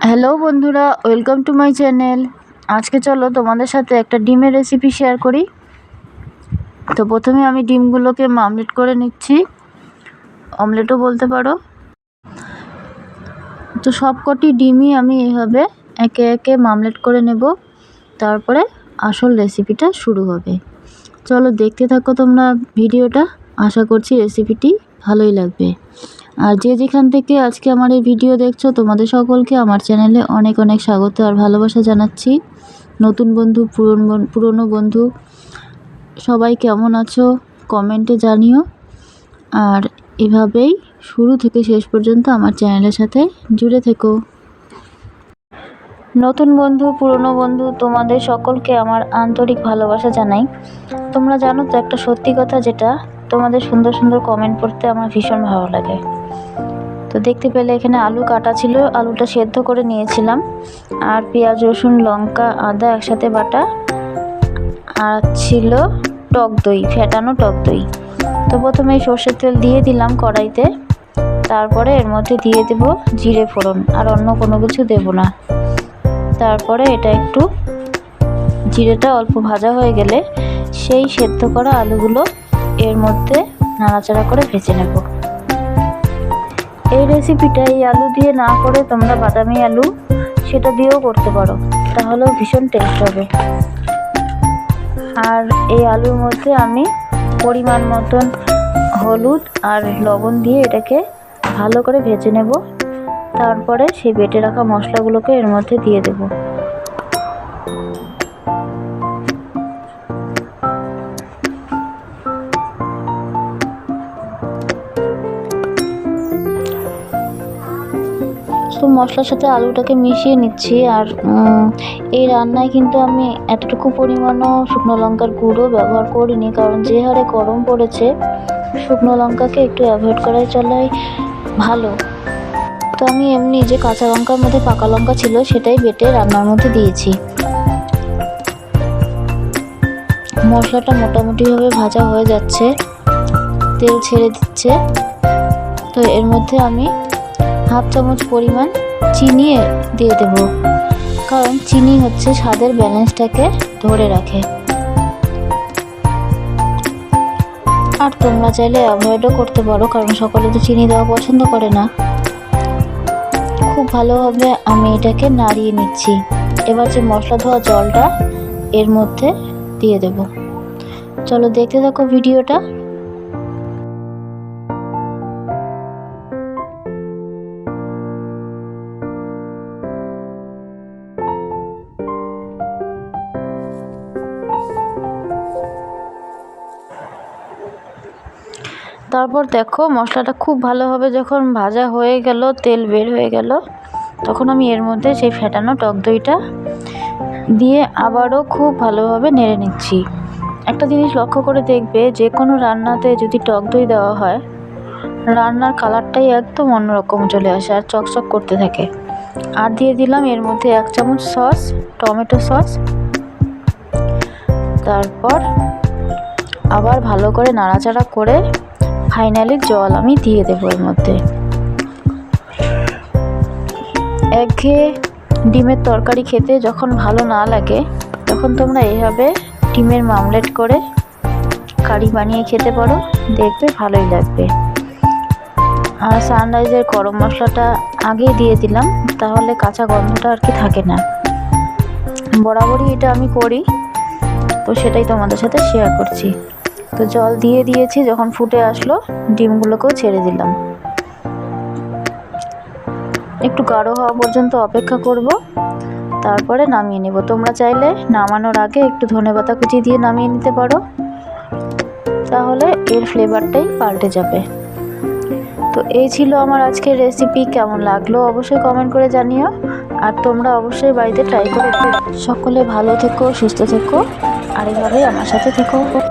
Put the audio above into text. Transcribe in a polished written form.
Hello বন্ধুরা, welcome to my channel. আজকে চলো তোমাদের সাথে একটা ডিমের রেসিপি শেয়ার করি। তো প্রথমে আমি ডিমগুলোকে মামলেট করে নিচ্ছি, অমলেটও বলতে পারো। তো সবকটি ডিমই আমি এভাবে একে একে মামলেট করে নেব, তারপরে আসল রেসিপিটা শুরু হবে। চলো দেখতে থাকো তোমরা ভিডিওটা। আশা করছি রেসিপিটি ভালোই লাগবে। আর যে যেখান থেকে আজকে আমার এই ভিডিও দেখছো, তোমাদের সকলকে আমার চ্যানেলে অনেক অনেক স্বাগত আর ভালোবাসা জানাচ্ছি। নতুন বন্ধু, পুরনো বন্ধু সবাই কেমন আছো কমেন্টে জানিও। আর এভাবেই শুরু থেকে শেষ পর্যন্ত আমার চ্যানেলের সাথে জুড়ে থেকো। নতুন বন্ধু, পুরনো বন্ধু, তোমাদের সকলকে আমার আন্তরিক ভালোবাসা জানাই। তোমরা জানো তো একটা সত্যি কথা, যেটা তোমাদের সুন্দর সুন্দর কমেন্ট পড়তে আমার ভীষণ ভালো লাগে। তো দেখতে পেলে এখানে আলু কাটা ছিল, আলুটা সেদ্ধ করে নিয়েছিলাম। আর পেঁয়াজ, রসুন, লঙ্কা, আদা একসাথে বাটা, আর ছিল টক দই, ফেটানো টক দই। তো প্রথমে সর্ষের তেল দিয়ে দিলাম কড়াইতে, তারপরে এর মধ্যে দিয়ে দেব জিরে ফোড়ন, আর অন্য কোনো কিছু দেব না। তারপরে এটা একটু জিরেটা অল্প ভাজা হয়ে গেলে সেই সেদ্ধ করা আলুগুলো এর মধ্যে নাড়াচাড়া করে ভেজে নেব। এই রেসিপিটা এই আলু দিয়ে না করে তোমরা বাদামি আলু সেটা দিয়েও করতে পারো, তাহলেও ভীষণ টেস্ট হবে। আর এই আলুর মধ্যে আমি পরিমাণ মতন হলুদ আর লবণ দিয়ে এটাকে ভালো করে ভেজে নেব। তারপরে সেই বেটে রাখা মশলাগুলোকে এর মধ্যে দিয়ে দেব। তো মশলার সাথে আলুটাকে মিশিয়ে নিচ্ছি। আর এই রান্নায় কিন্তু আমি এতটুকু পরিমাণও শুকনো লঙ্কার গুঁড়ো ব্যবহার করিনি, কারণ যে হারে গরম পড়েছে শুকনো লঙ্কাকে একটু অ্যাভয়েড করাই চলাই ভালো। তো আমি এমনি যে কাঁচা লঙ্কার মধ্যে পাকা লঙ্কা ছিল সেটাই বেটে রান্নার মধ্যে দিয়েছি। মশলাটা মোটামুটিভাবে ভাজা হয়ে যাচ্ছে, তেল ছেড়ে দিচ্ছে। তো এর মধ্যে আমি হাফ চামচ পরিমাণ চিনি দিয়ে দেব, কারণ চিনি হচ্ছে স্বাদের ব্যালেন্সটাকে ধরে রাখে। আর তোমরা চাইলে অ্যাভয়েডও করতে পারো, কারণ সকলে তো চিনি দেওয়া পছন্দ করে না। খুব ভালোভাবে আমি এটাকে নাড়িয়ে নিচ্ছি। এবার যে মশলা ধোয়া জলটা এর মধ্যে দিয়ে দেব। চলো দেখতে থাকো ভিডিওটা। তারপর দেখো মশলাটা খুব ভালোভাবে যখন ভাজা হয়ে গেল, তেল বের হয়ে গেল, তখন আমি এর মধ্যে সেই ফেটানো টক দইটা দিয়ে আবারও খুব ভালোভাবে নেড়ে নিচ্ছি। একটা জিনিস লক্ষ্য করে দেখবে, যে কোনো রান্নাতে যদি টক দই দেওয়া হয়, রান্নার কালারটাই একদম অন্যরকম চলে আসে আর চকচক করতে থাকে। আর দিয়ে দিলাম এর মধ্যে 1 চামচ সস, টমেটো সস। তারপর আবার ভালো করে নাড়াচাড়া করে ফাইনালি জল আমি দিয়ে দেবো এর মধ্যে। একঘেয়ে ডিমের তরকারি খেতে যখন ভালো না লাগে, তখন তোমরা এইভাবে ডিমের মামলেট করে কারি বানিয়ে খেতে পারো, দেখবে ভালোই লাগবে। আর সানরাইজের গরম মশলাটা আগেই দিয়ে দিলাম, তাহলে কাঁচা গন্ধটা আর কি থাকে না। বরাবরই এটা আমি করি, তো সেটাই তোমাদের সাথে শেয়ার করছি। তো জল দিয়ে দিয়েছি, যখন ফুটে আসলো ডিমগুলোকেও ছেড়ে দিলাম। একটু গাঢ় হওয়া পর্যন্ত অপেক্ষা করব, তারপরে নামিয়ে নেব। তোমরা চাইলে নামানোর আগে একটু ধনেপাতা কুচি দিয়ে নামিয়ে নিতে পারো, তাহলে এর ফ্লেভারটাই পাল্টে যাবে। তো এই ছিল আমার আজকের রেসিপি। কেমন লাগলো অবশ্যই কমেন্ট করে জানিও। আর তোমরা অবশ্যই বাড়িতে ট্রাই করে সকলে ভালো থেকো, সুস্থ থেকো, আর এইভাবেই আমার সাথে থেকো।